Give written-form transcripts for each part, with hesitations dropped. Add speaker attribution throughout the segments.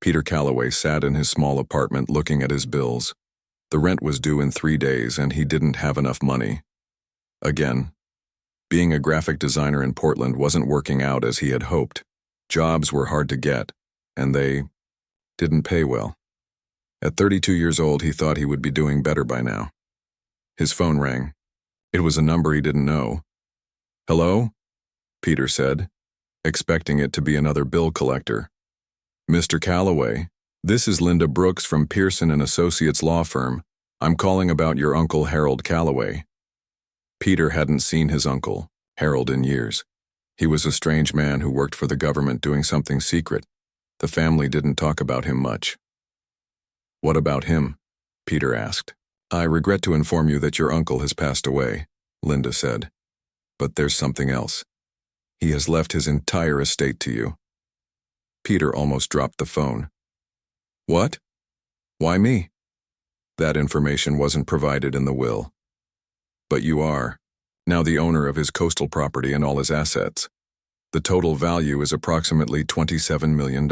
Speaker 1: Peter Calloway sat in his small apartment looking at his bills. The rent was due in 3 days and he didn't have enough money. Again, being a graphic designer in Portland wasn't working out as he had hoped. Jobs were hard to get, and they didn't pay well. At 32 years old, he thought he would be doing better by now. His phone rang. It was a number he didn't know. "Hello?" Peter said, expecting it to be another bill collector. "Mr. Calloway, this is Linda Brooks from Pearson & Associates law firm. I'm calling about your uncle Harold Calloway." Peter hadn't seen his uncle, Harold, in years. He was a strange man who worked for the government doing something secret. The family didn't talk about him much. "What about him?" Peter asked. "I regret to inform you that your uncle has passed away," Linda said. "But there's something else. He has left his entire estate to you." Peter almost dropped the phone. "What? Why me?" "That information wasn't provided in the will. But you are now the owner of his coastal property and all his assets. The total value is approximately $27 million.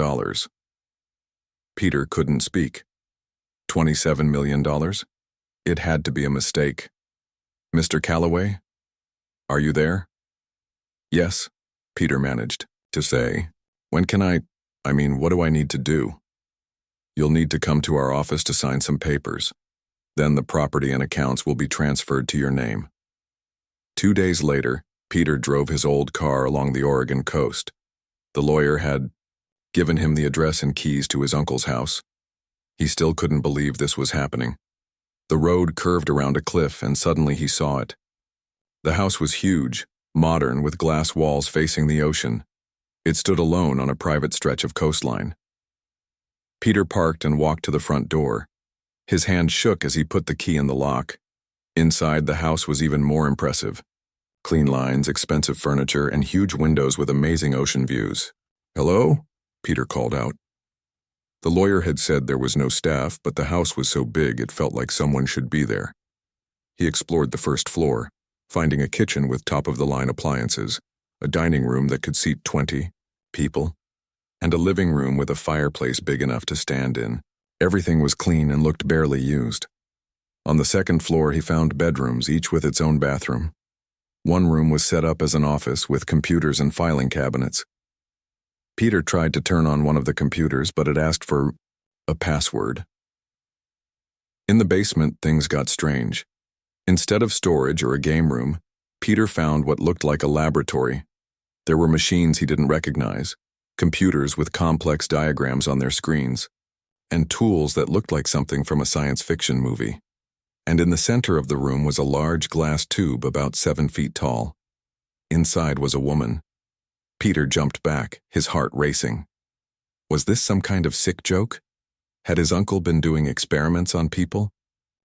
Speaker 1: Peter couldn't speak. $27 million? It had to be a mistake. "Mr. Calloway? Are you there?" "Yes," Peter managed to say. "When can what do I need to do?" "You'll need to come to our office to sign some papers. Then the property and accounts will be transferred to your name." 2 days later, Peter drove his old car along the Oregon coast. The lawyer had given him the address and keys to his uncle's house. He still couldn't believe this was happening. The road curved around a cliff and suddenly he saw it. The house was huge, modern, with glass walls facing the ocean. It stood alone on a private stretch of coastline. Peter parked and walked to the front door. His hand shook as he put the key in the lock. Inside, the house was even more impressive. Clean lines, expensive furniture, and huge windows with amazing ocean views. "Hello?" Peter called out. The lawyer had said there was no staff, but the house was so big it felt like someone should be there. He explored the first floor, finding a kitchen with top-of-the-line appliances, a dining room that could seat 20 people, and a living room with a fireplace big enough to stand in. Everything was clean and looked barely used. On the second floor, he found bedrooms, each with its own bathroom. One room was set up as an office with computers and filing cabinets. Peter tried to turn on one of the computers, but it asked for a password. In the basement, things got strange. Instead of storage or a game room, Peter found what looked like a laboratory. There were machines he didn't recognize, computers with complex diagrams on their screens, and tools that looked like something from a science fiction movie. And in the center of the room was a large glass tube about 7 feet tall. Inside was a woman. Peter jumped back, his heart racing. Was this some kind of sick joke? Had his uncle been doing experiments on people?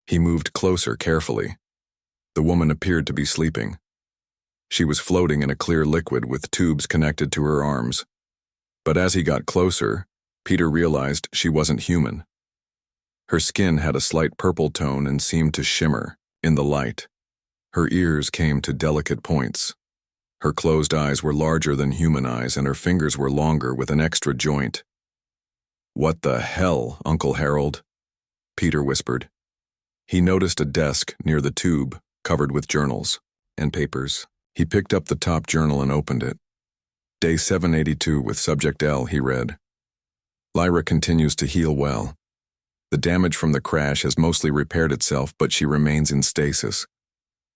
Speaker 1: He moved closer carefully. The woman appeared to be sleeping. She was floating in a clear liquid with tubes connected to her arms. But as he got closer, Peter realized she wasn't human. Her skin had a slight purple tone and seemed to shimmer in the light. Her ears came to delicate points. Her closed eyes were larger than human eyes, and her fingers were longer with an extra joint. "What the hell, Uncle Harold?" Peter whispered. He noticed a desk near the tube, covered with journals and papers. He picked up the top journal and opened it. "Day 782 with subject L," he read. "Lyra continues to heal well. The damage from the crash has mostly repaired itself, but she remains in stasis.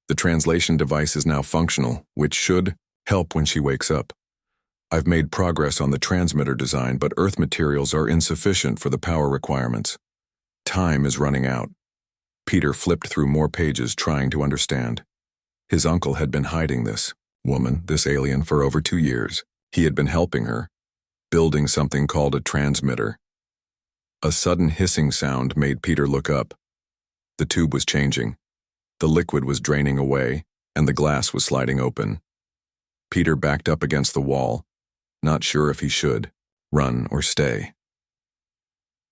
Speaker 1: The translation device is now functional, which should help when she wakes up. I've made progress on the transmitter design, but Earth materials are insufficient for the power requirements. Time is running out." Peter flipped through more pages trying to understand. His uncle had been hiding this woman, this alien, for over 2 years. He had been helping her, building something called a transmitter. A sudden hissing sound made Peter look up. The tube was changing. The liquid was draining away, and the glass was sliding open. Peter backed up against the wall, not sure if he should run or stay.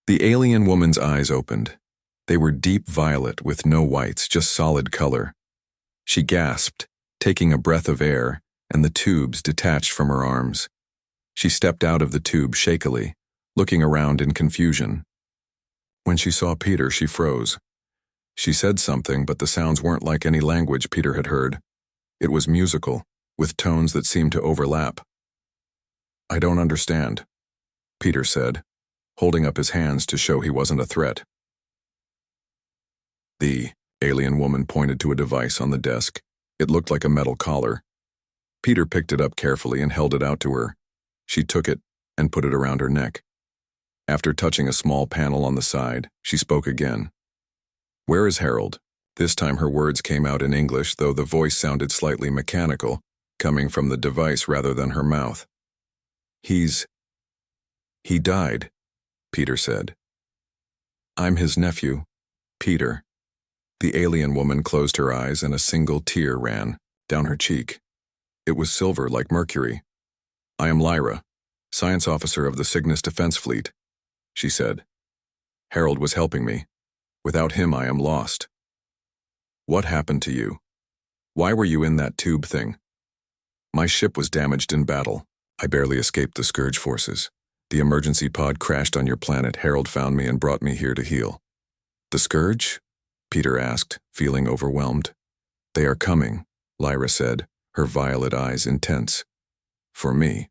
Speaker 1: The alien woman's eyes opened. They were deep violet with no whites, just solid color. She gasped, taking a breath of air, and the tubes detached from her arms. She stepped out of the tube shakily, looking around in confusion. When she saw Peter, she froze. She said something, but the sounds weren't like any language Peter had heard. It was musical, with tones that seemed to overlap. "I don't understand," Peter said, holding up his hands to show he wasn't a threat. The alien woman pointed to a device on the desk. It looked like a metal collar. Peter picked it up carefully and held it out to her. She took it and put it around her neck. After touching a small panel on the side, she spoke again. "Where is Harold?" This time her words came out in English, though the voice sounded slightly mechanical, coming from the device rather than her mouth. He died," Peter said. "I'm his nephew, Peter." The alien woman closed her eyes and a single tear ran down her cheek. It was silver like mercury. "I am Lyra, science officer of the Cygnus Defense Fleet," she said. "Harold was helping me. Without him, I am lost." "What happened to you? Why were you in that tube thing?" "My ship was damaged in battle. I barely escaped the Scourge forces. The emergency pod crashed on your planet. Harold found me and brought me here to heal." "The Scourge?" Peter asked, feeling overwhelmed. "They are coming," Lyra said, her violet eyes intense. "For me.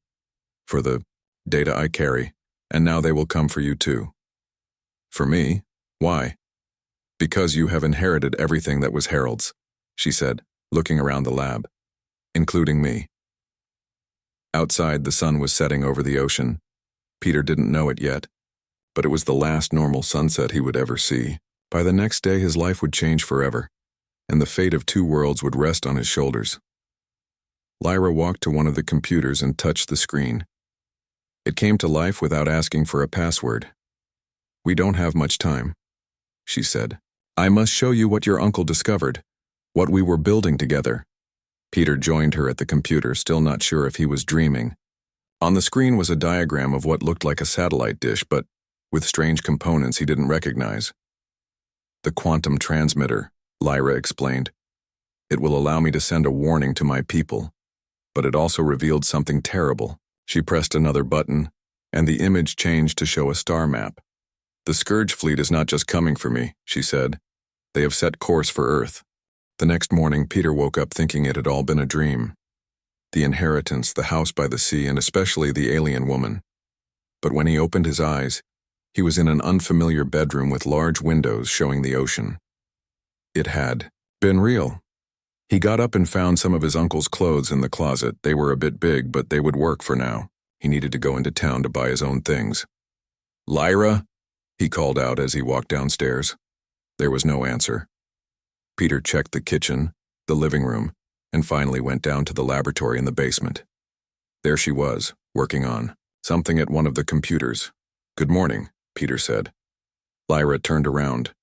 Speaker 1: For the data I carry. And now they will come for you too." "For me? Why?" "Because you have inherited everything that was Harold's," she said, looking around the lab. "Including me." Outside, the sun was setting over the ocean. Peter didn't know it yet, but it was the last normal sunset he would ever see. By the next day, his life would change forever, and the fate of two worlds would rest on his shoulders. Lyra walked to one of the computers and touched the screen. It came to life without asking for a password. "We don't have much time," she said. "I must show you what your uncle discovered, what we were building together." Peter joined her at the computer, still not sure if he was dreaming. On the screen was a diagram of what looked like a satellite dish, but with strange components he didn't recognize. "The quantum transmitter," Lyra explained. "It will allow me to send a warning to my people." But it also revealed something terrible. She pressed another button, and the image changed to show a star map. "The Scourge fleet is not just coming for me," she said. "They have set course for Earth." The next morning, Peter woke up thinking it had all been a dream. The inheritance, the house by the sea, and especially the alien woman. But when he opened his eyes, he was in an unfamiliar bedroom with large windows showing the ocean. It had been real. He got up and found some of his uncle's clothes in the closet. They were a bit big, but they would work for now. He needed to go into town to buy his own things. "Lyra?" he called out as he walked downstairs. There was no answer. Peter checked the kitchen, the living room, and finally went down to the laboratory in the basement. There she was, working on something at one of the computers. "Good morning," Peter said. Lyra turned around.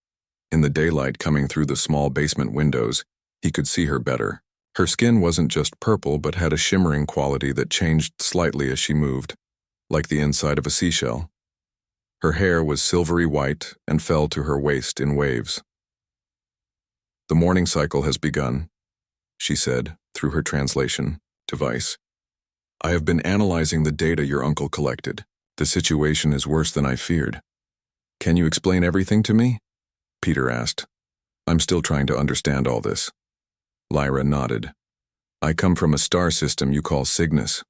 Speaker 1: In the daylight coming through the small basement windows, he could see her better. Her skin wasn't just purple but had a shimmering quality that changed slightly as she moved, like the inside of a seashell. Her hair was silvery white and fell to her waist in waves. "The morning cycle has begun," she said through her translation device. "I have been analyzing the data your uncle collected. The situation is worse than I feared." "Can you explain everything to me?" Peter asked. "I'm still trying to understand all this." Lyra nodded. "I come from a star system you call Cygnus.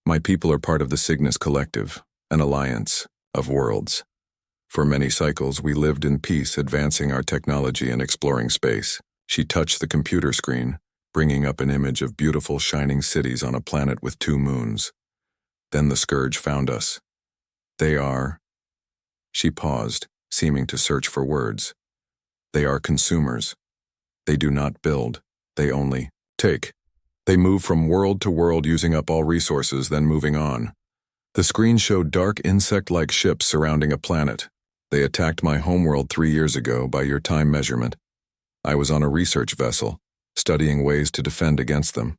Speaker 1: My people are part of the Cygnus Collective, an alliance of worlds. For many cycles, we lived in peace, advancing our technology and exploring space." She touched the computer screen, bringing up an image of beautiful shining cities on a planet with 2 moons. "Then the Scourge found us. They are..." She paused, seeming to search for words. "They are consumers. They do not build. They only take. They move from world to world, using up all resources, then moving on." The screen showed dark insect-like ships surrounding a planet. "They attacked my homeworld 3 years ago by your time measurement. I was on a research vessel, studying ways to defend against them.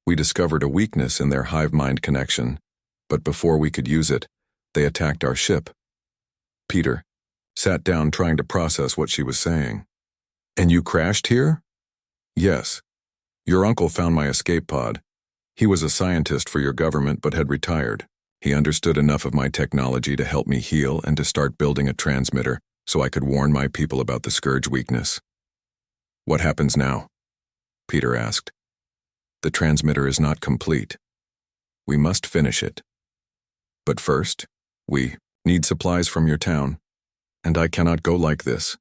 Speaker 1: We discovered a weakness in their hive-mind connection, but before we could use it, they attacked our ship." Peter sat down, trying to process what she was saying. "And you crashed here?" "Yes. Your uncle found my escape pod. He was a scientist for your government but had retired. He understood enough of my technology to help me heal and to start building a transmitter so I could warn my people about the Scourge weakness. What happens now? Peter asked. The transmitter is not complete. We must finish it. But first, we need supplies from your town, and I cannot go like this.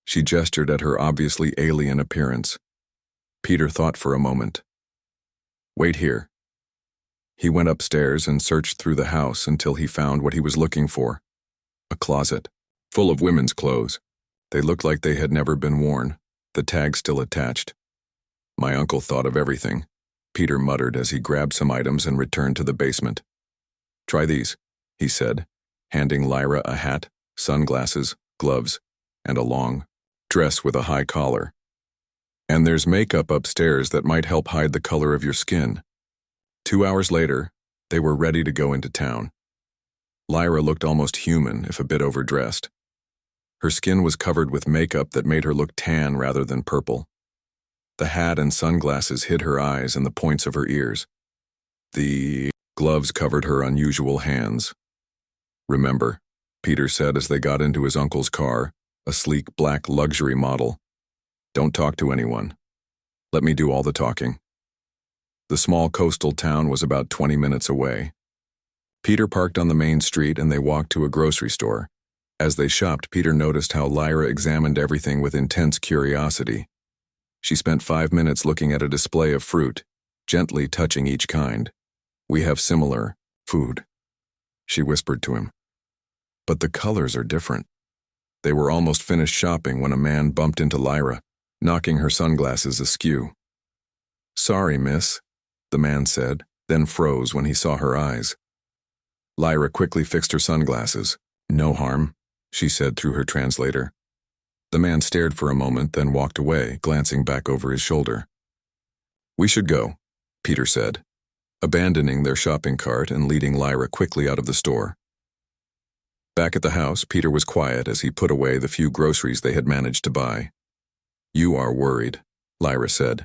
Speaker 1: She gestured at her obviously alien appearance. Peter thought for a moment. Wait here. He went upstairs and searched through the house until he found what he was looking for. A closet, full of women's clothes. They looked like they had never been worn, the tag still attached. My uncle thought of everything, Peter muttered as he grabbed some items and returned to the basement. Try these, he said, handing Lyra a hat, sunglasses, gloves, and a long dress with a high collar. And there's makeup upstairs that might help hide the color of your skin. 2 hours later, they were ready to go into town. Lyra looked almost human, if a bit overdressed. Her skin was covered with makeup that made her look tan rather than purple. The hat and sunglasses hid her eyes and the points of her ears. The gloves covered her unusual hands. Remember, Peter said as they got into his uncle's car, a sleek black luxury model. Don't talk to anyone. Let me do all the talking. The small coastal town was about 20 minutes away. Peter parked on the main street and they walked to a grocery store. As they shopped, Peter noticed how Lyra examined everything with intense curiosity. She spent 5 minutes looking at a display of fruit, gently touching each kind. We have similar food, she whispered to him. But the colors are different. They were almost finished shopping when a man bumped into Lyra, knocking her sunglasses askew. Sorry, miss, the man said, then froze when he saw her eyes. Lyra quickly fixed her sunglasses. No harm, she said through her translator. The man stared for a moment, then walked away, glancing back over his shoulder. We should go, Peter said, abandoning their shopping cart and leading Lyra quickly out of the store. Back at the house, Peter was quiet as he put away the few groceries they had managed to buy. You are worried, Lyra said.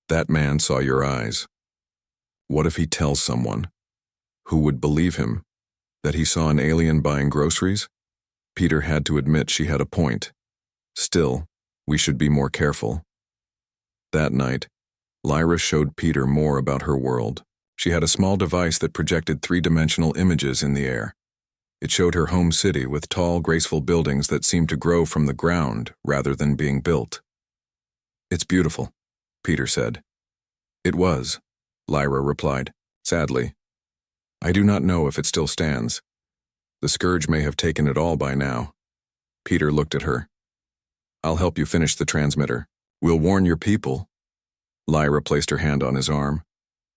Speaker 1: That man saw your eyes. What if he tells someone? Who would believe him? That he saw an alien buying groceries? Peter had to admit she had a point. Still, we should be more careful. That night, Lyra showed Peter more about her world. She had a small device that projected three-dimensional images in the air. It showed her home city with tall, graceful buildings that seemed to grow from the ground rather than being built. It's beautiful, Peter said. It was, Lyra replied, sadly. I do not know if it still stands. The Scourge may have taken it all by now. Peter looked at her. I'll help you finish the transmitter. We'll warn your people. Lyra placed her hand on his arm.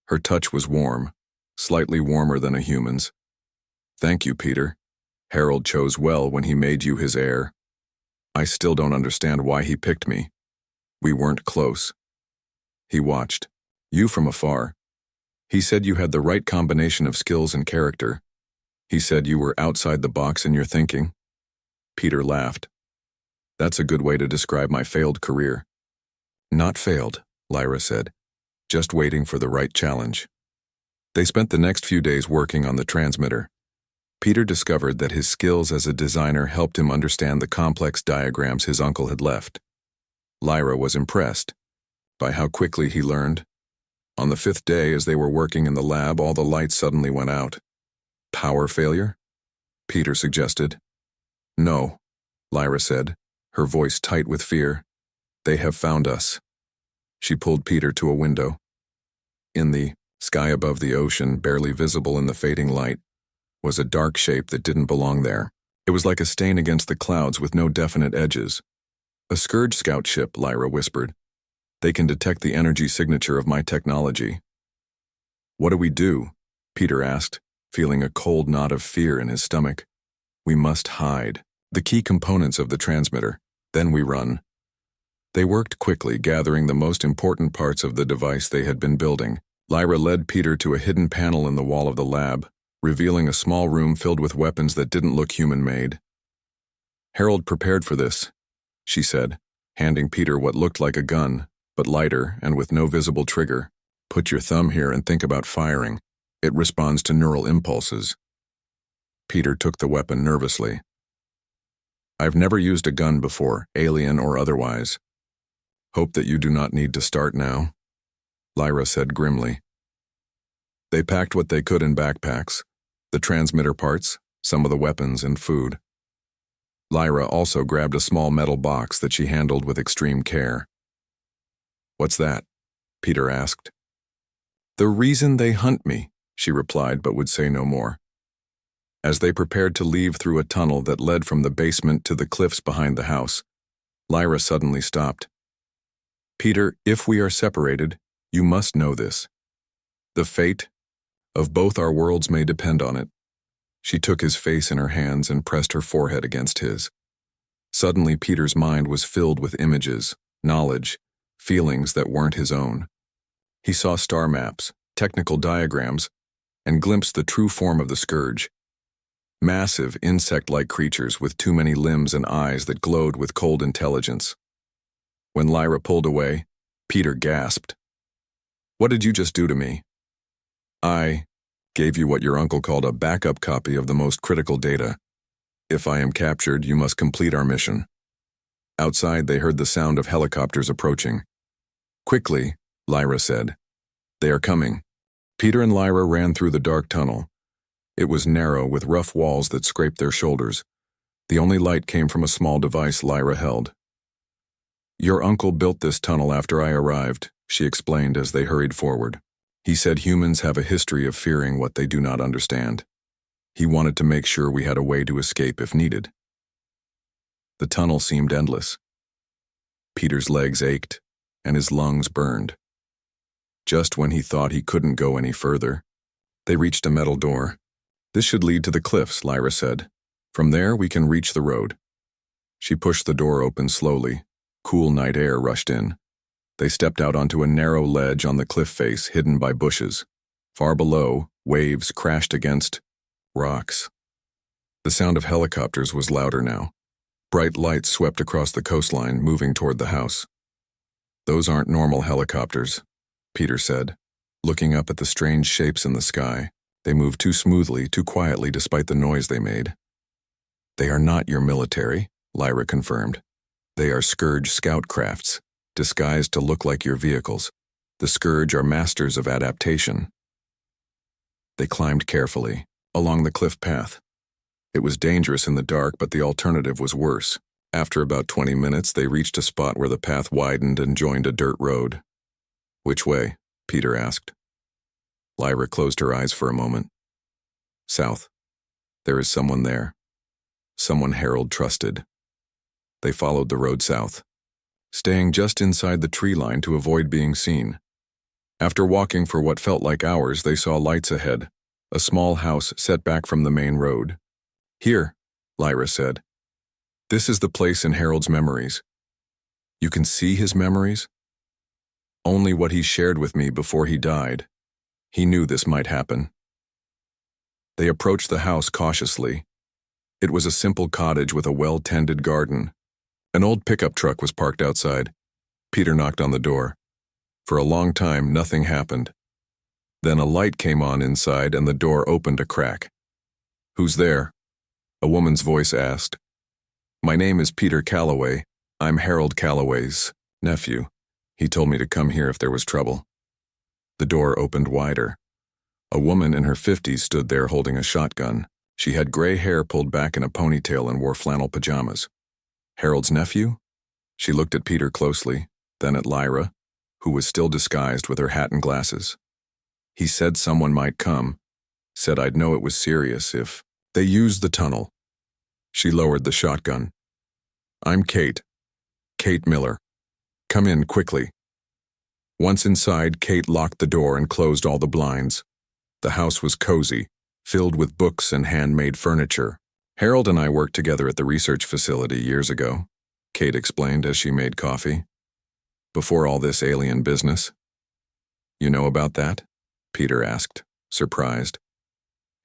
Speaker 1: Her touch was warm, slightly warmer than a human's. Thank you, Peter. Harold chose well when he made you his heir. I still don't understand why he picked me. We weren't close. He watched. You from afar. He said you had the right combination of skills and character. He said you were outside the box in your thinking. Peter laughed. That's a good way to describe my failed career. Not failed, Lyra said. Just waiting for the right challenge. They spent the next few days working on the transmitter. Peter discovered that his skills as a designer helped him understand the complex diagrams his uncle had left. Lyra was impressed by how quickly he learned. On the 5th day, as they were working in the lab, all the lights suddenly went out. Power failure? Peter suggested. No, Lyra said, her voice tight with fear. They have found us. She pulled Peter to a window. In the sky above the ocean, barely visible in the fading light, was a dark shape that didn't belong there. It was like a stain against the clouds with no definite edges. A Scourge scout ship, Lyra whispered. They can detect the energy signature of my technology. What do we do? Peter asked, feeling a cold knot of fear in his stomach. We must hide the key components of the transmitter. Then we run. They worked quickly, gathering the most important parts of the device they had been building. Lyra led Peter to a hidden panel in the wall of the lab, revealing a small room filled with weapons that didn't look human-made. Harold prepared for this, she said, handing Peter what looked like a gun, but lighter and with no visible trigger. Put your thumb here and think about firing. It responds to neural impulses. Peter took the weapon nervously. I've never used a gun before, alien or otherwise. Hope that you do not need to start now, Lyra said grimly. They packed what they could in backpacks, the transmitter parts, some of the weapons, and food. Lyra also grabbed a small metal box that she handled with extreme care. What's that? Peter asked. The reason they hunt me, she replied, but would say no more. As they prepared to leave through a tunnel that led from the basement to the cliffs behind the house, Lyra suddenly stopped. Peter, if we are separated, you must know this. The fate of both our worlds may depend on it. She took his face in her hands and pressed her forehead against his. Suddenly, Peter's mind was filled with images, knowledge, feelings that weren't his own. He saw star maps, technical diagrams, and glimpsed the true form of the scourge. Massive, insect-like creatures with too many limbs and eyes that glowed with cold intelligence. When Lyra pulled away, Peter gasped. What did you just do to me? I gave you what your uncle called a backup copy of the most critical data. If I am captured, you must complete our mission. Outside, they heard the sound of helicopters approaching. Quickly, Lyra said. They are coming. Peter and Lyra ran through the dark tunnel. It was narrow with rough walls that scraped their shoulders. The only light came from a small device Lyra held. Your uncle built this tunnel after I arrived, she explained as they hurried forward. He said humans have a history of fearing what they do not understand. He wanted to make sure we had a way to escape if needed. The tunnel seemed endless. Peter's legs ached, and his lungs burned. Just when he thought he couldn't go any further, they reached a metal door. This should lead to the cliffs, Lyra said. From there, we can reach the road. She pushed the door open slowly. Cool night air rushed in. They stepped out onto a narrow ledge on the cliff face hidden by bushes. Far below, waves crashed against rocks. The sound of helicopters was louder now. Bright lights swept across the coastline, moving toward the house. Those aren't normal helicopters, Peter said, looking up at the strange shapes in the sky. They moved too smoothly, too quietly despite the noise they made. They are not your military, Lyra confirmed. They are Scourge scout crafts, disguised to look like your vehicles. The Scourge are masters of adaptation. They climbed carefully, along the cliff path. It was dangerous in the dark, but the alternative was worse. After about 20 minutes, they reached a spot where the path widened and joined a dirt road. Which way? Peter asked. Lyra closed her eyes for a moment. South. There is someone there. Someone Harold trusted. They followed the road south, staying just inside the tree line to avoid being seen. After walking for what felt like hours, they saw lights ahead, a small house set back from the main road. Here, Lyra said. This is the place in Harold's memories. You can see his memories? Only what he shared with me before he died. He knew this might happen. They approached the house cautiously. It was a simple cottage with a well-tended garden. An old pickup truck was parked outside. Peter knocked on the door. For a long time, nothing happened. Then a light came on inside and the door opened a crack. Who's there? A woman's voice asked. My name is Peter Calloway. I'm Harold Calloway's nephew. He told me to come here if there was trouble. The door opened wider. A woman in her 50s stood there holding a shotgun. She had gray hair pulled back in a ponytail and wore flannel pajamas. Harold's nephew? She looked at Peter closely, then at Lyra, who was still disguised with her hat and glasses. He said someone might come, said I'd know it was serious if they used the tunnel. She lowered the shotgun. I'm Kate. Kate Miller. Come in quickly. Once inside, Kate locked the door and closed all the blinds. The house was cozy, filled with books and handmade furniture. Harold and I worked together at the research facility years ago, Kate explained as she made coffee. Before all this alien business. You know about that? Peter asked, surprised.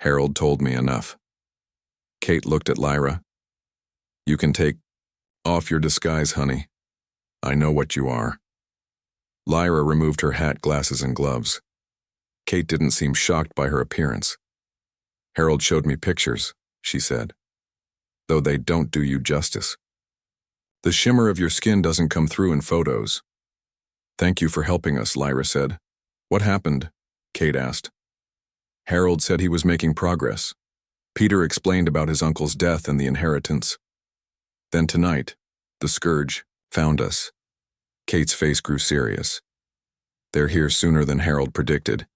Speaker 1: Harold told me enough. Kate looked at Lyra. You can take off your disguise, honey. I know what you are. Lyra removed her hat, glasses, and gloves. Kate didn't seem shocked by her appearance. "Harold showed me pictures," she said, "though they don't do you justice. The shimmer of your skin doesn't come through in photos." "Thank you for helping us," Lyra said. "What happened?" Kate asked. Harold said he was making progress. Peter explained about his uncle's death and the inheritance. Then tonight, the Scourge found us. Kate's face grew serious. "They're here sooner than Harold predicted.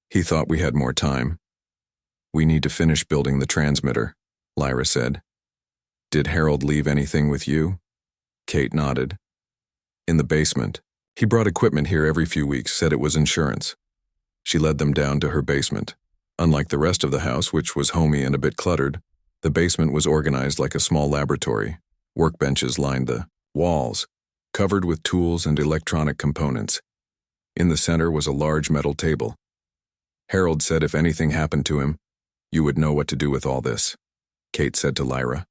Speaker 1: He thought we had more time." "We need to finish building the transmitter," Lyra said. "Did Harold leave anything with you?" Kate nodded. "In the basement. He brought equipment here every few weeks, said it was insurance." She led them down to her basement. Unlike the rest of the house, which was homey and a bit cluttered, the basement was organized like a small laboratory. Workbenches lined the walls, covered with tools and electronic components. In the center was a large metal table. "Harold said if anything happened to him, you would know what to do with all this," Kate said to Lyra.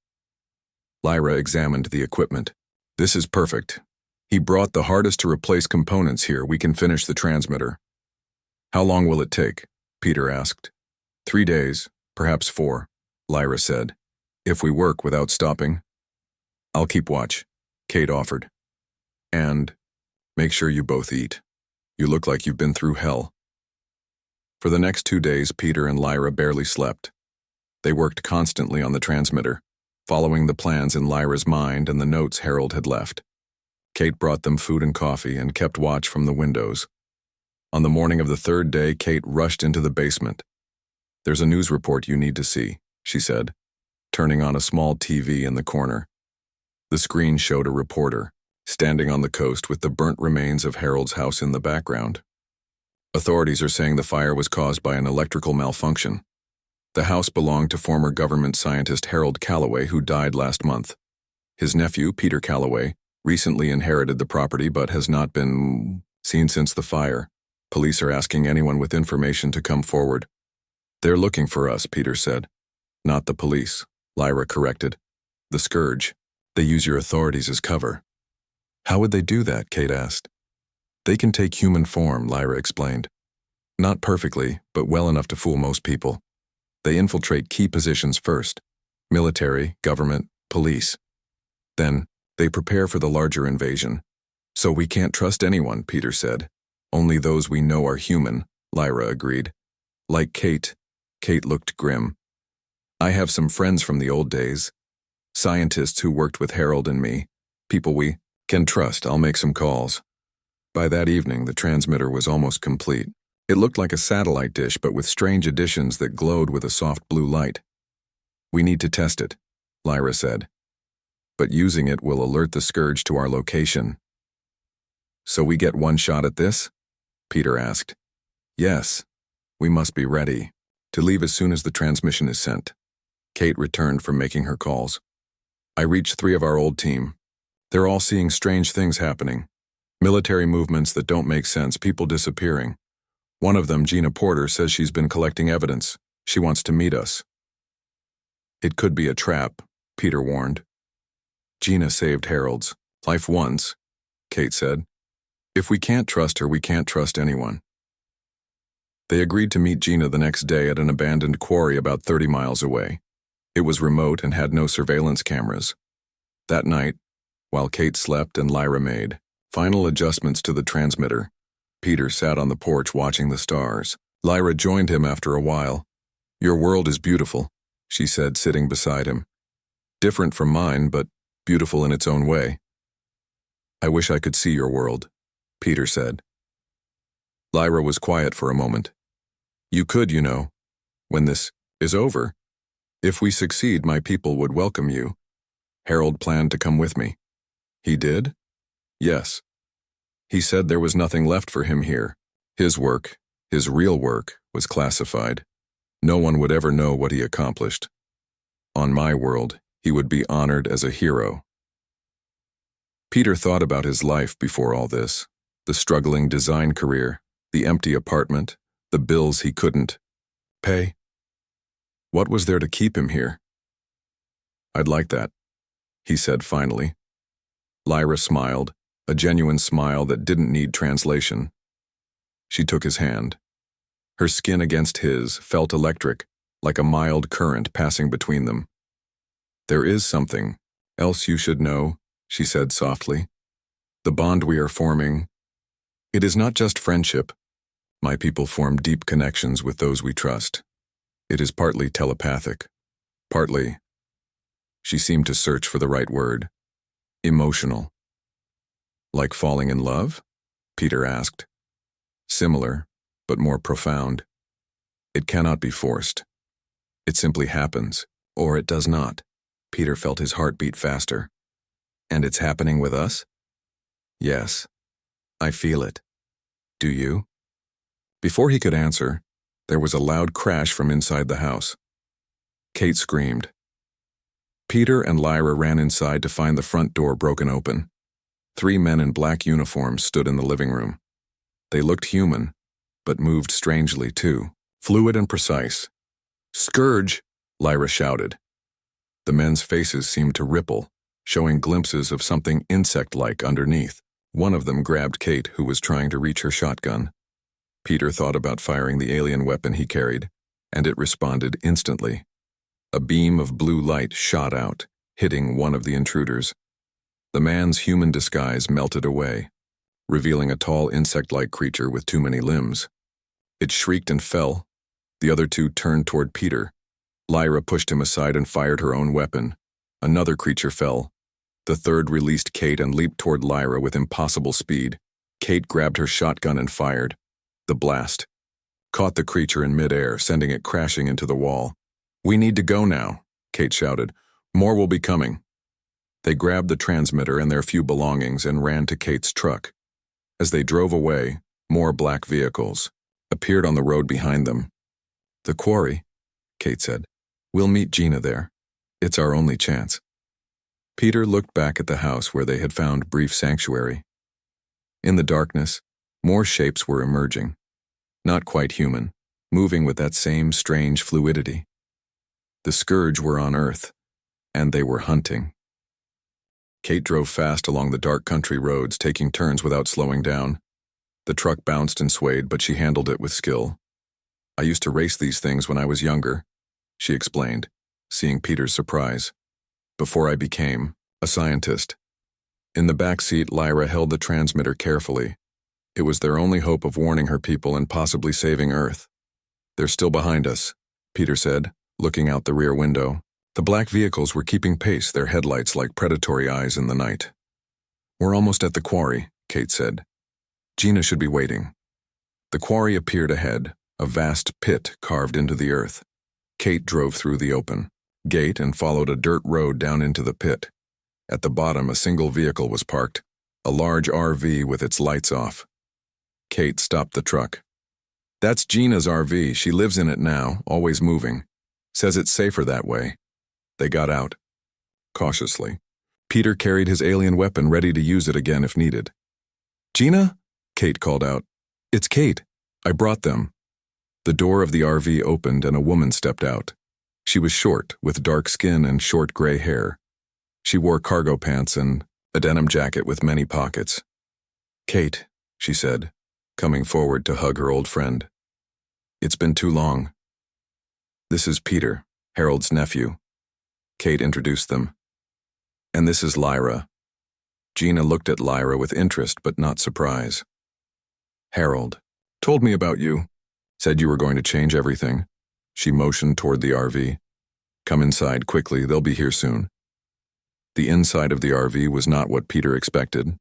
Speaker 1: Lyra examined the equipment. "This is perfect. He brought the hardest to replace components here. We can finish the transmitter." "How long will it take?" Peter asked. 3 days, perhaps 4, Lyra said. "If we work without stopping." "I'll keep watch," Kate offered. "And make sure you both eat. You look like you've been through hell." For the next 2 days, Peter and Lyra barely slept. They worked constantly on the transmitter, following the plans in Lyra's mind and the notes Harold had left. Kate brought them food and coffee and kept watch from the windows. On the morning of the 3rd day, Kate rushed into the basement. "There's a news report you need to see," she said, turning on a small TV in the corner. The screen showed a reporter, standing on the coast with the burnt remains of Harold's house in the background. "Authorities are saying the fire was caused by an electrical malfunction. The house belonged to former government scientist Harold Calloway, who died last month. His nephew, Peter Calloway, recently inherited the property but has not been seen since the fire. Police are asking anyone with information to come forward." "They're looking for us," Peter said. "Not the police," Lyra corrected. "The Scourge. They use your authorities as cover." "How would they do that?" Kate asked. "They can take human form," Lyra explained. "Not perfectly, but well enough to fool most people. They infiltrate key positions first: military, government, police. Then, they prepare for the larger invasion. So we can't trust anyone," Peter said. "Only those we know are human," Lyra agreed. "Like Kate." Kate looked grim. "I have some friends from the old days. Scientists who worked with Harold and me. People we can trust. I'll make some calls." By that evening, the transmitter was almost complete. It looked like a satellite dish, but with strange additions that glowed with a soft blue light. "We need to test it," Lyra said. "But using it will alert the Scourge to our location." "So we get one shot at this?" Peter asked. "Yes. We must be ready to leave as soon as the transmission is sent." Kate returned from making her calls. "I reached 3 of our old team. They're all seeing strange things happening. Military movements that don't make sense, people disappearing. One of them, Gina Porter, says she's been collecting evidence. She wants to meet us." "It could be a trap," Peter warned. "Gina saved Harold's life once," Kate said. "If we can't trust her, we can't trust anyone." They agreed to meet Gina the next day at an abandoned quarry about 30 miles away. It was remote and had no surveillance cameras. That night, while Kate slept and Lyra made final adjustments to the transmitter, Peter sat on the porch watching the stars. Lyra joined him after a while. "Your world is beautiful," she said, sitting beside him. "Different from mine, but beautiful in its own way." "I wish I could see your world," Peter said. Lyra was quiet for a moment. "You could, you know, when this is over. If we succeed, my people would welcome you. Harold planned to come with me." "He did?" "Yes. He said there was nothing left for him here. His work, his real work, was classified. No one would ever know what he accomplished. On my world, he would be honored as a hero." Peter thought about his life before all this: the struggling design career, the empty apartment, the bills he couldn't pay. What was there to keep him here? "I'd like that," he said finally. Lyra smiled, a genuine smile that didn't need translation. She took his hand. Her skin against his felt electric, like a mild current passing between them. "There is something else you should know," she said softly. "The bond we are forming, it is not just friendship. My people form deep connections with those we trust. It is partly telepathic, partly," she seemed to search for the right word, "emotional." "Like falling in love?" Peter asked. "Similar, but more profound. It cannot be forced. It simply happens, or it does not." Peter felt his heart beat faster. "And it's happening with us?" "Yes. I feel it. Do you?" Before he could answer, there was a loud crash from inside the house. Kate screamed. Peter and Lyra ran inside to find the front door broken open. 3 men in black uniforms stood in the living room. They looked human, but moved strangely too, fluid and precise. "Scourge!" Lyra shouted. The men's faces seemed to ripple, showing glimpses of something insect-like underneath. One of them grabbed Kate, who was trying to reach her shotgun. Peter thought about firing the alien weapon he carried, and it responded instantly. A beam of blue light shot out, hitting one of the intruders. The man's human disguise melted away, revealing a tall insect-like creature with too many limbs. It shrieked and fell. The other 2 turned toward Peter. Lyra pushed him aside and fired her own weapon. Another creature fell. The third released Kate and leaped toward Lyra with impossible speed. Kate grabbed her shotgun and fired. The blast caught the creature in midair, sending it crashing into the wall. "We need to go now," Kate shouted. "More will be coming." They grabbed the transmitter and their few belongings and ran to Kate's truck. As they drove away, more black vehicles appeared on the road behind them. "The quarry," Kate said. "We'll meet Gina there. It's our only chance." Peter looked back at the house where they had found brief sanctuary. In the darkness, more shapes were emerging. Not quite human, moving with that same strange fluidity. The Scourge were on Earth, and they were hunting. Kate drove fast along the dark country roads, taking turns without slowing down. The truck bounced and swayed, but she handled it with skill. "I used to race these things when I was younger," she explained, seeing Peter's surprise. "Before I became a scientist." In the back seat, Lyra held the transmitter carefully. It was their only hope of warning her people and possibly saving Earth. "They're still behind us," Peter said, looking out the rear window. The black vehicles were keeping pace, their headlights like predatory eyes in the night. "We're almost at the quarry," Kate said. "Gina should be waiting." The quarry appeared ahead, a vast pit carved into the earth. Kate drove through the open gate and followed a dirt road down into the pit. At the bottom, a single vehicle was parked, a large RV with its lights off. Kate stopped the truck. "That's Gina's RV. She lives in it now, always moving. Says it's safer that way." They got out. Cautiously, Peter carried his alien weapon ready to use it again if needed. "Gina?" Kate called out. "It's Kate. I brought them." The door of the RV opened and a woman stepped out. She was short, with dark skin and short gray hair. She wore cargo pants and a denim jacket with many pockets. "Kate," she said, coming forward to hug her old friend. "It's been too long. This is Peter, Harold's nephew." Kate introduced them. "And this is Lyra." Gina looked at Lyra with interest but not surprise. "Harold told me about you. Said you were going to change everything." She motioned toward the RV. "Come inside quickly, they'll be here soon." The inside of the RV was not what Peter expected.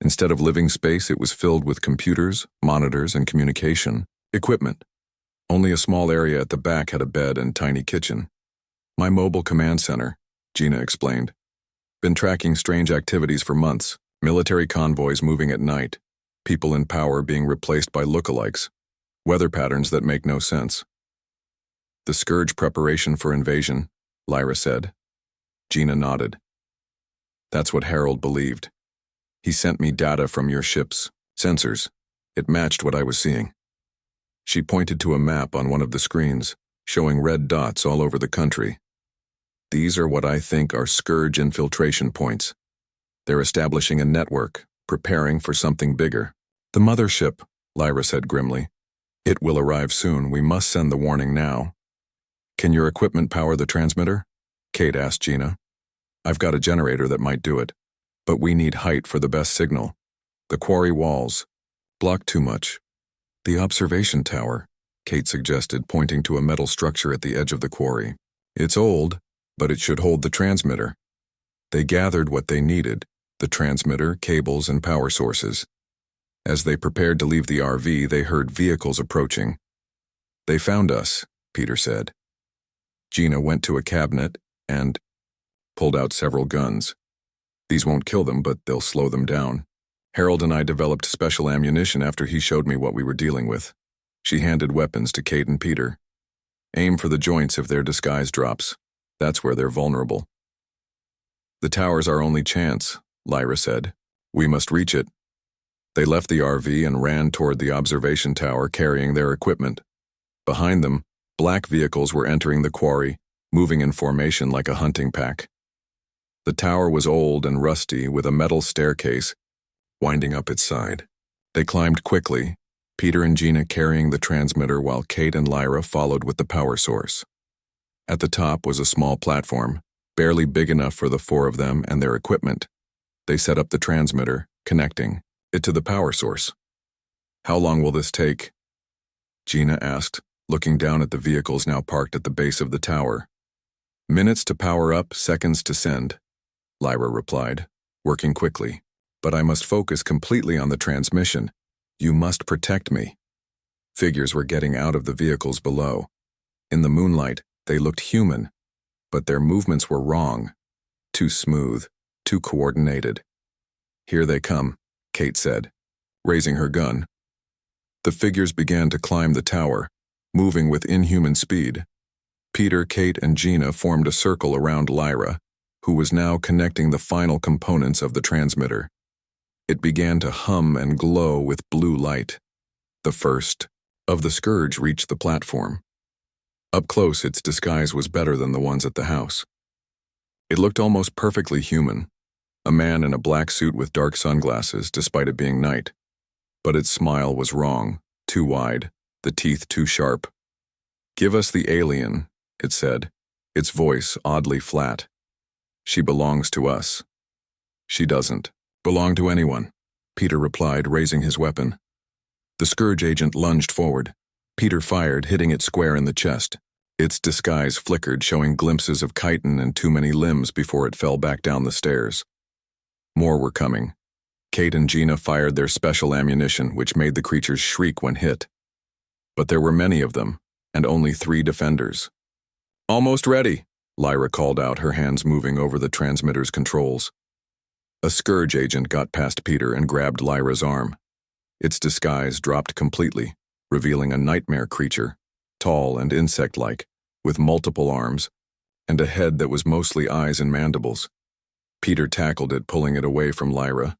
Speaker 1: Instead of living space, it was filled with computers, monitors, and communication equipment. Only a small area at the back had a bed and tiny kitchen. "My mobile command center," Gina explained. "Been tracking strange activities for months, military convoys moving at night, people in power being replaced by lookalikes, weather patterns that make no sense." "The Scourge preparation for invasion," Lyra said. Gina nodded. "That's what Harold believed. He sent me data from your ship's sensors. It matched what I was seeing." She pointed to a map on one of the screens, showing red dots all over the country. "These are what I think are Scourge infiltration points. They're establishing a network, preparing for something bigger." "The mothership," Lyra said grimly. It will arrive soon. We must send the warning now. Can your equipment power the transmitter? Kate asked Gina. I've got a generator that might do it, but we need height for the best signal. The quarry walls block too much. The observation tower, Kate suggested, pointing to a metal structure at the edge of the quarry. It's old, but it should hold the transmitter. They gathered what they needed, the transmitter, cables, and power sources. As they prepared to leave the RV, they heard vehicles approaching. They found us, Peter said. Gina went to a cabinet and pulled out several guns. These won't kill them, but they'll slow them down. Harold and I developed special ammunition after he showed me what we were dealing with. She handed weapons to Kate and Peter. Aim for the joints if their disguise drops. That's where they're vulnerable. The tower's our only chance, Lyra said. We must reach it. They left the RV and ran toward the observation tower carrying their equipment. Behind them, black vehicles were entering the quarry, moving in formation like a hunting pack. The tower was old and rusty with a metal staircase winding up its side. They climbed quickly, Peter and Gina carrying the transmitter while Kate and Lyra followed with the power source. At the top was a small platform, barely big enough for the four of them and their equipment. They set up the transmitter, connecting it to the power source. How long will this take? Gina asked, looking down at the vehicles now parked at the base of the tower. Minutes to power up, seconds to send, Lyra replied, working quickly. But I must focus completely on the transmission. You must protect me. Figures were getting out of the vehicles below. In the moonlight, they looked human, but their movements were wrong. Too smooth, too coordinated. Here they come, Kate said, raising her gun. The figures began to climb the tower, moving with inhuman speed. Peter, Kate, and Gina formed a circle around Lyra, who was now connecting the final components of the transmitter. It began to hum and glow with blue light. The first of the scourge reached the platform. Up close, its disguise was better than the ones at the house. It looked almost perfectly human, a man in a black suit with dark sunglasses despite it being night. But its smile was wrong, too wide, the teeth too sharp. Give us the alien, it said, its voice oddly flat. She belongs to us. She doesn't belong to anyone, Peter replied, raising his weapon. The scourge agent lunged forward. Peter fired, hitting it square in the chest. Its disguise flickered, showing glimpses of chitin and too many limbs before it fell back down the stairs. More were coming. Kate and Gina fired their special ammunition, which made the creatures shriek when hit. But there were many of them, and only 3 defenders. Almost ready, Lyra called out, her hands moving over the transmitter's controls. A scourge agent got past Peter and grabbed Lyra's arm. Its disguise dropped completely, revealing a nightmare creature, tall and insect-like, with multiple arms, and a head that was mostly eyes and mandibles. Peter tackled it, pulling it away from Lyra.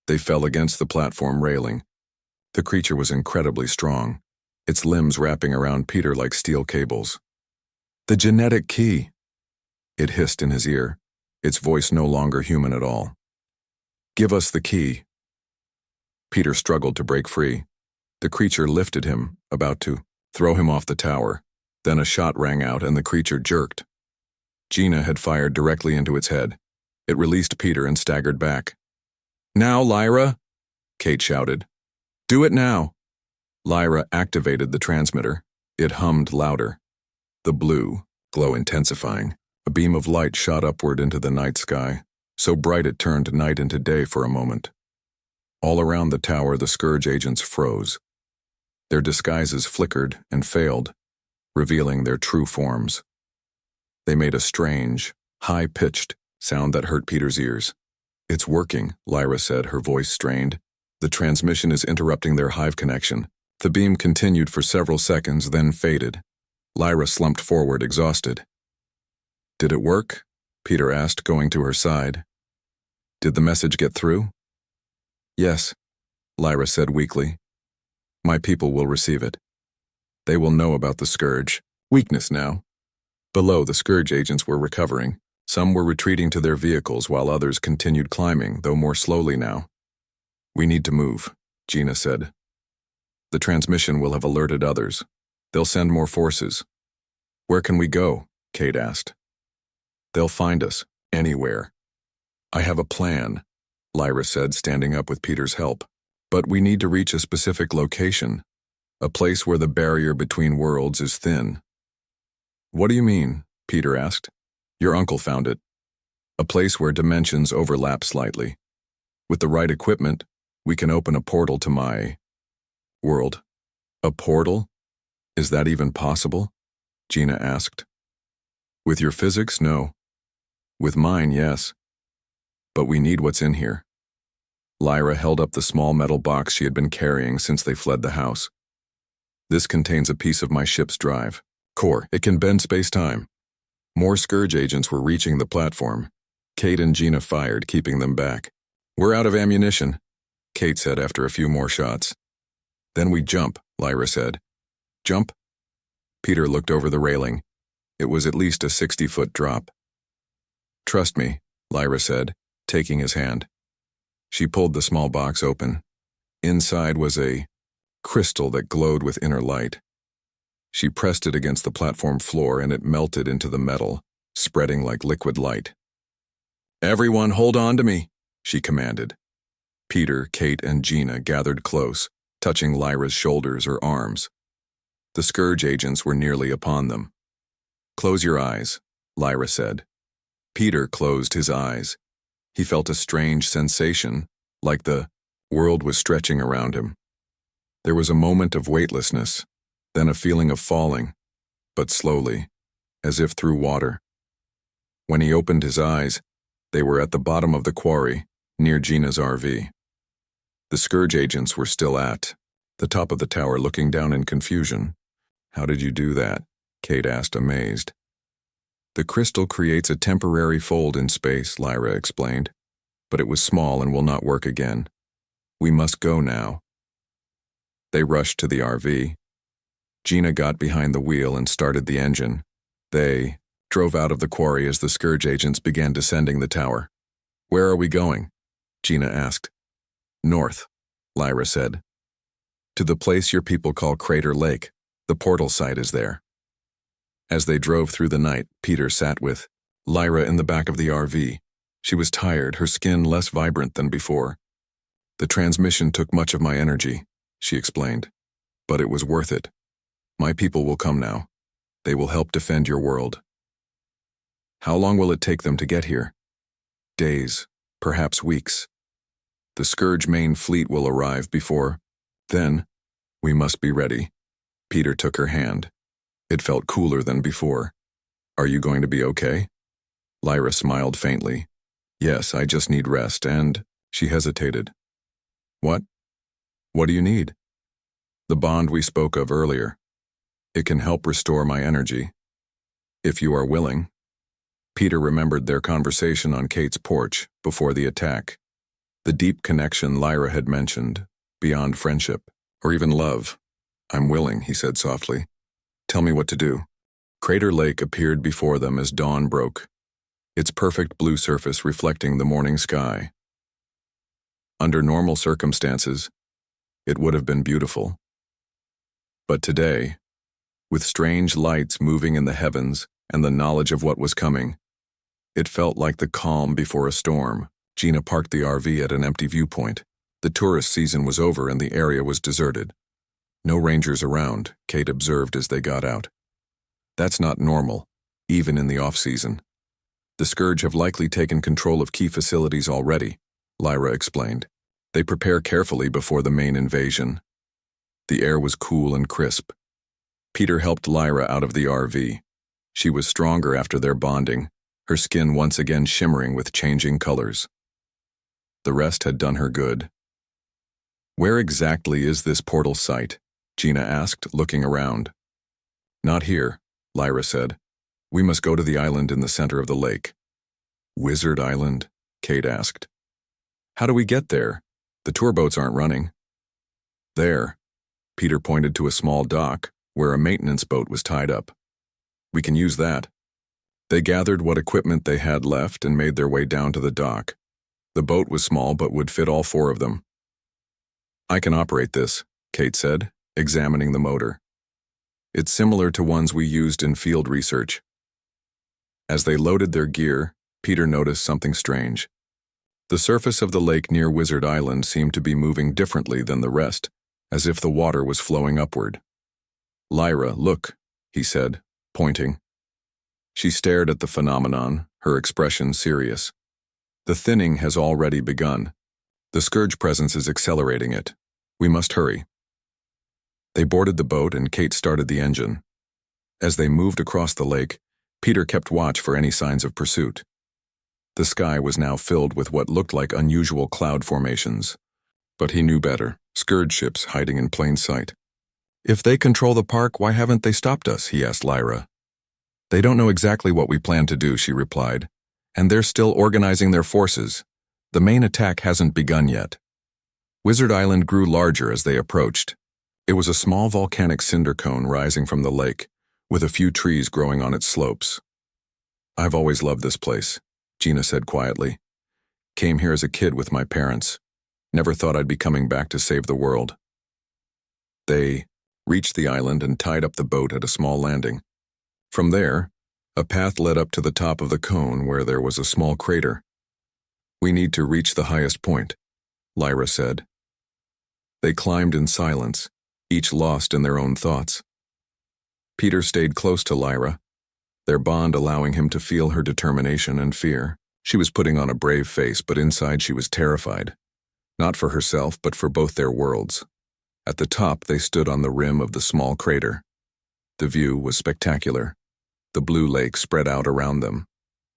Speaker 1: They fell against the platform railing. The creature was incredibly strong, its limbs wrapping around Peter like steel cables. The genetic key! It hissed in his ear, its voice no longer human at all. Give us the key. Peter struggled to break free. The creature lifted him, about to throw him off the tower. Then a shot rang out and the creature jerked. Gina had fired directly into its head. It released Peter and staggered back. Now, Lyra, Kate shouted. Do it now. Lyra activated the transmitter. It hummed louder. The blue glow intensifying. A beam of light shot upward into the night sky, so bright it turned night into day for a moment. All around the tower, the scourge agents froze. Their disguises flickered and failed, revealing their true forms. They made a strange, high-pitched sound that hurt Peter's ears. It's working, Lyra said, her voice strained. The transmission is interrupting their hive connection. The beam continued for several seconds, then faded. Lyra slumped forward, exhausted. Did it work? Peter asked, going to her side. Did the message get through? Yes, Lyra said weakly. My people will receive it. They will know about the scourge. Weakness now. Below, the scourge agents were recovering. Some were retreating to their vehicles while others continued climbing, though more slowly now. We need to move, Gina said. The transmission will have alerted others. They'll send more forces. Where can we go? Kate asked. They'll find us, anywhere. I have a plan, Lyra said, standing up with Peter's help. But we need to reach a specific location, a place where the barrier between worlds is thin. What do you mean? Peter asked. Your uncle found it. A place where dimensions overlap slightly. With the right equipment, we can open a portal to my world. A portal? Is that even possible? Gina asked. With your physics, no. With mine, yes. But we need what's in here. Lyra held up the small metal box she had been carrying since they fled the house. This contains a piece of my ship's drive. Core, it can bend space-time. More Scourge agents were reaching the platform. Kate and Gina fired, keeping them back. We're out of ammunition, Kate said after a few more shots. Then we jump, Lyra said. Jump? Peter looked over the railing. It was at least a 60-foot drop. Trust me, Lyra said, taking his hand. She pulled the small box open. Inside was a crystal that glowed with inner light. She pressed it against the platform floor and it melted into the metal, spreading like liquid light. Everyone hold on to me, she commanded. Peter, Kate, and Gina gathered close, touching Lyra's shoulders or arms. The Scourge agents were nearly upon them. Close your eyes, Lyra said. Peter closed his eyes. He felt a strange sensation, like the world was stretching around him. There was a moment of weightlessness, then a feeling of falling, but slowly, as if through water. When he opened his eyes, they were at the bottom of the quarry, near Gina's RV. The Scourge agents were still at the top of the tower, looking down in confusion. How did you do that? Kate asked, amazed. The crystal creates a temporary fold in space, Lyra explained, but it was small and will not work again. We must go now. They rushed to the RV. Gina got behind the wheel and started the engine. They drove out of the quarry as the Scourge agents began descending the tower. Where are we going? Gina asked. North, Lyra said. To the place your people call Crater Lake. The portal site is there. As they drove through the night, Peter sat with Lyra in the back of the RV. She was tired, her skin less vibrant than before. The transmission took much of my energy, she explained. But it was worth it. My people will come now. They will help defend your world. How long will it take them to get here? Days, perhaps weeks. The Scourge main fleet will arrive before. Then, we must be ready. Peter took her hand. It felt cooler than before. Are you going to be okay? Lyra smiled faintly. Yes, I just need rest, and she hesitated. What? What do you need? The bond we spoke of earlier. It can help restore my energy. If you are willing. Peter remembered their conversation on Kate's porch before the attack. The deep connection Lyra had mentioned, beyond friendship, or even love. I'm willing, he said softly. Tell me what to do. Crater Lake appeared before them as dawn broke, its perfect blue surface reflecting the morning sky. Under normal circumstances, it would have been beautiful. But today, with strange lights moving in the heavens and the knowledge of what was coming, it felt like the calm before a storm. Gina parked the RV at an empty viewpoint. The tourist season was over and the area was deserted. No rangers around, Kate observed as they got out. That's not normal, even in the off-season. The Scourge have likely taken control of key facilities already, Lyra explained. They prepare carefully before the main invasion. The air was cool and crisp. Peter helped Lyra out of the RV. She was stronger after their bonding, her skin once again shimmering with changing colors. The rest had done her good. Where exactly is this portal site? Gina asked, looking around. Not here, Lyra said. We must go to the island in the center of the lake. Wizard Island? Kate asked. How do we get there? The tour boats aren't running. There. Peter pointed to a small dock where a maintenance boat was tied up. We can use that. They gathered what equipment they had left and made their way down to the dock. The boat was small but would fit all four of them. I can operate this, Kate said, examining the motor. It's similar to ones we used in field research. As they loaded their gear, Peter noticed something strange. The surface of the lake near Wizard Island seemed to be moving differently than the rest, as if the water was flowing upward. "Lyra, look," he said, pointing. She stared at the phenomenon, her expression serious. "The thinning has already begun. The Scourge presence is accelerating it. We must hurry." They boarded the boat and Kate started the engine. As they moved across the lake, Peter kept watch for any signs of pursuit. The sky was now filled with what looked like unusual cloud formations. But he knew better, Scourge ships hiding in plain sight. "If they control the park, why haven't they stopped us?" he asked Lyra. "They don't know exactly what we plan to do," she replied, "and they're still organizing their forces. The main attack hasn't begun yet." Wizard Island grew larger as they approached. It was a small volcanic cinder cone rising from the lake, with a few trees growing on its slopes. "I've always loved this place," Gina said quietly. "Came here as a kid with my parents. Never thought I'd be coming back to save the world." They reached the island and tied up the boat at a small landing. From there, a path led up to the top of the cone where there was a small crater. "We need to reach the highest point," Lyra said. They climbed in silence, each lost in their own thoughts. Peter stayed close to Lyra, their bond allowing him to feel her determination and fear. She was putting on a brave face, but inside she was terrified. Not for herself, but for both their worlds. At the top, they stood on the rim of the small crater. The view was spectacular. The blue lake spread out around them.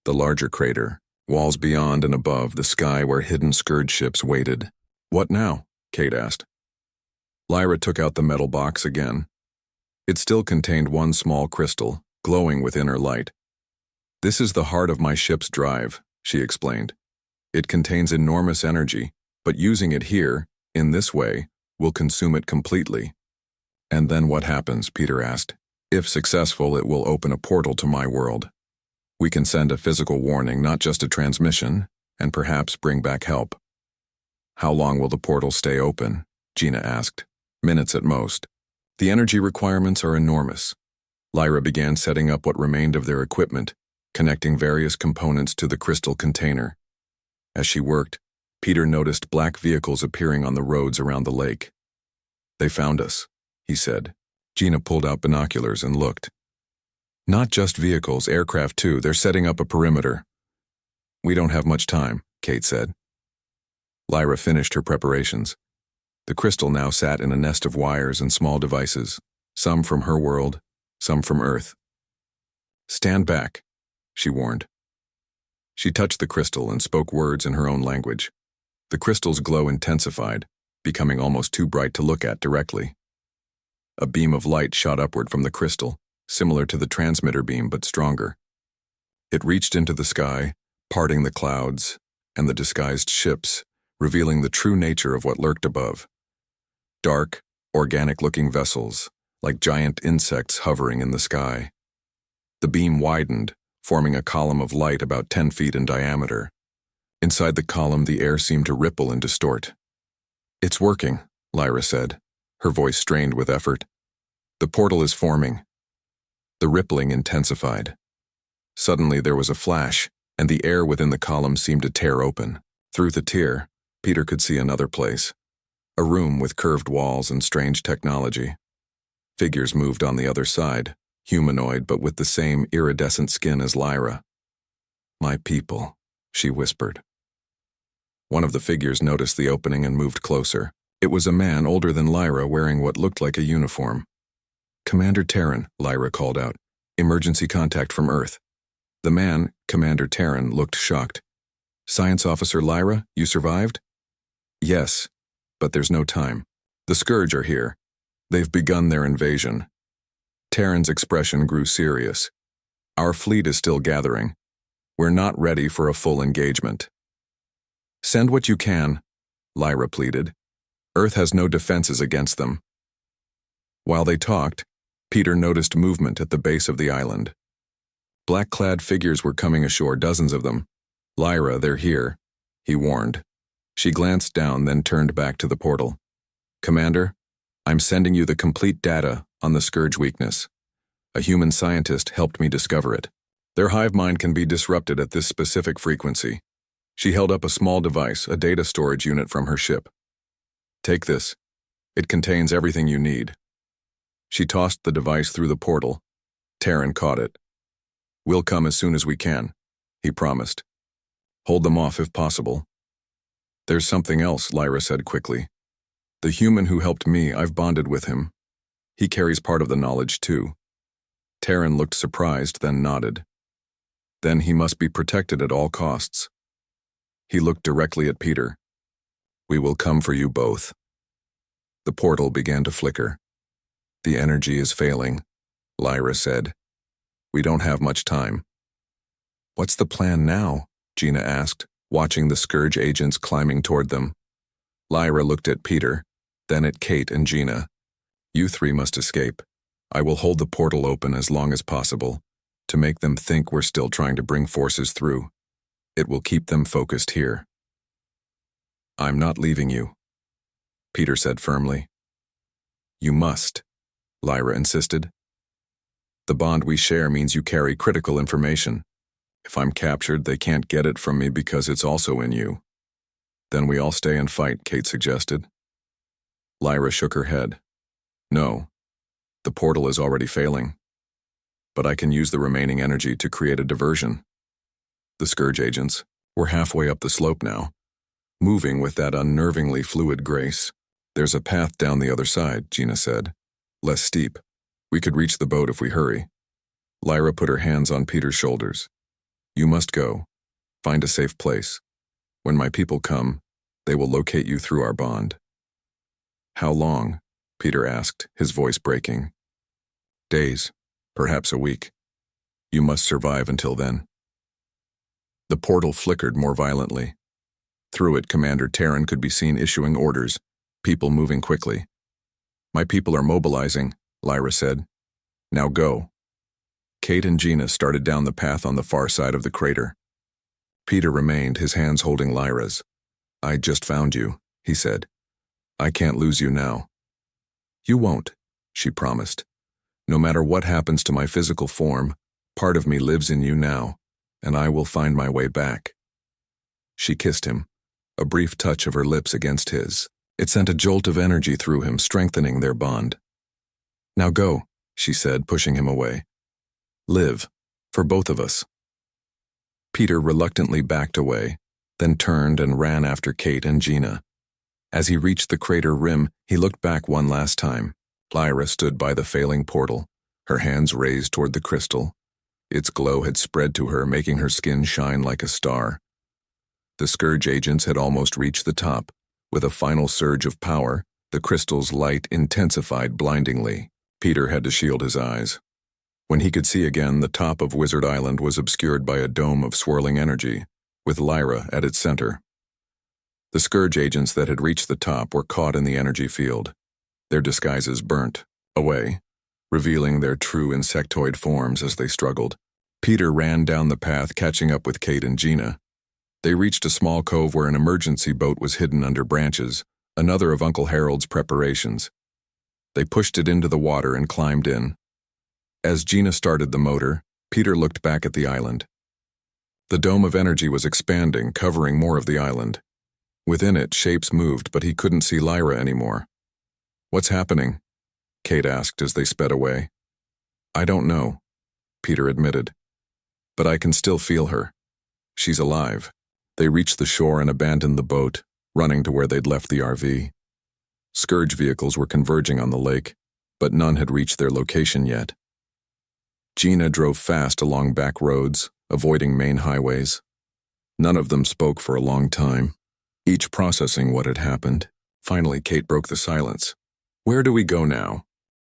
Speaker 1: The larger crater, walls beyond and above, the sky where hidden Scourge ships waited. "What now?" Kate asked. Lyra took out the metal box again. It still contained one small crystal, glowing with inner light. "This is the heart of my ship's drive," she explained. "It contains enormous energy, but using it here, in this way, will consume it completely." "And then what happens?" Peter asked. "If successful, it will open a portal to my world. We can send a physical warning, not just a transmission, and perhaps bring back help." "How long will the portal stay open?" Gina asked. "Minutes at most. The energy requirements are enormous." Lyra began setting up what remained of their equipment, connecting various components to the crystal container. As she worked, Peter noticed black vehicles appearing on the roads around the lake. "They found us," he said. Gina pulled out binoculars and looked. "Not just vehicles, aircraft too. They're setting up a perimeter." "We don't have much time," Kate said. Lyra finished her preparations. The crystal now sat in a nest of wires and small devices, some from her world, some from Earth. "Stand back," she warned. She touched the crystal and spoke words in her own language. The crystal's glow intensified, becoming almost too bright to look at directly. A beam of light shot upward from the crystal, similar to the transmitter beam but stronger. It reached into the sky, parting the clouds and the disguised ships, revealing the true nature of what lurked above. Dark, organic-looking vessels, like giant insects hovering in the sky. The beam widened, forming a column of light about 10 feet in diameter. Inside the column, the air seemed to ripple and distort. "It's working," Lyra said, her voice strained with effort. "The portal is forming." The rippling intensified. Suddenly there was a flash, and the air within the column seemed to tear open. Through the tear, Peter could see another place. A room with curved walls and strange technology. Figures moved on the other side, humanoid but with the same iridescent skin as Lyra. "My people," she whispered. One of the figures noticed the opening and moved closer. It was a man older than Lyra wearing what looked like a uniform. "Commander Terran," Lyra called out. "Emergency contact from Earth." The man, Commander Terran, looked shocked. "Science Officer Lyra, you survived?" "Yes, but there's no time. The Scourge are here. They've begun their invasion." Terran's expression grew serious. "Our fleet is still gathering. We're not ready for a full engagement." "Send what you can," Lyra pleaded. "Earth has no defenses against them." While they talked, Peter noticed movement at the base of the island. Black-clad figures were coming ashore, dozens of them. "Lyra, they're here," he warned. She glanced down, then turned back to the portal. "Commander, I'm sending you the complete data on the Scourge weakness. A human scientist helped me discover it. Their hive mind can be disrupted at this specific frequency. She held up a small device, a data storage unit from her ship. Take this. It contains everything you need. She tossed the device through the portal. Terran caught it. We'll come as soon as we can, he promised. Hold them off if possible. There's something else, Lyra said quickly. The human who helped me, I've bonded with him. He carries part of the knowledge too. Terran looked surprised, then nodded. Then he must be protected at all costs. He looked directly at Peter. We will come for you both. The portal began to flicker. The energy is failing, Lyra said. We don't have much time. What's the plan now? Gina asked, watching the Scourge agents climbing toward them. Lyra looked at Peter, then at Kate and Gina. You three must escape. I will hold the portal open as long as possible, to make them think we're still trying to bring forces through. It will keep them focused here. I'm not leaving you, Peter said firmly. You must, Lyra insisted. The bond we share means you carry critical information. If I'm captured, they can't get it from me because it's also in you. Then we all stay and fight, Kate suggested. Lyra shook her head. No, the portal is already failing. But I can use the remaining energy to create a diversion. The Scourge agents were halfway up the slope now, moving with that unnervingly fluid grace. There's a path down the other side, Gina said. Less steep. We could reach the boat if we hurry. Lyra put her hands on Peter's shoulders. You must go. Find a safe place. When my people come, they will locate you through our bond. How long? Peter asked, his voice breaking. Days, perhaps a week. You must survive until then. The portal flickered more violently. Through it, Commander Terran could be seen issuing orders, people moving quickly. My people are mobilizing, Lyra said. Now go. Kate and Gina started down the path on the far side of the crater. Peter remained, his hands holding Lyra's. I just found you, he said. I can't lose you now. You won't, she promised. No matter what happens to my physical form, part of me lives in you now, and I will find my way back. She kissed him, a brief touch of her lips against his. It sent a jolt of energy through him, strengthening their bond. Now go, she said, pushing him away. Live, for both of us. Peter reluctantly backed away, then turned and ran after Kate and Gina. As he reached the crater rim, he looked back one last time. Lyra stood by the failing portal, her hands raised toward the crystal. Its glow had spread to her, making her skin shine like a star. The Scourge agents had almost reached the top. With a final surge of power, the crystal's light intensified blindingly. Peter had to shield his eyes. When he could see again, the top of Wizard Island was obscured by a dome of swirling energy, with Lyra at its center. The Scourge agents that had reached the top were caught in the energy field. Their disguises burnt away, revealing their true insectoid forms as they struggled. Peter ran down the path, catching up with Kate and Gina. They reached a small cove where an emergency boat was hidden under branches, another of Uncle Harold's preparations. They pushed it into the water and climbed in. As Gina started the motor, Peter looked back at the island. The dome of energy was expanding, covering more of the island. Within it, shapes moved, but he couldn't see Lyra anymore. What's happening? Kate asked as they sped away. I don't know, Peter admitted. But I can still feel her. She's alive. They reached the shore and abandoned the boat, running to where they'd left the RV. Scourge vehicles were converging on the lake, but none had reached their location yet. Gina drove fast along back roads, avoiding main highways. None of them spoke for a long time, each processing what had happened. Finally, Kate broke the silence. Where do we go now?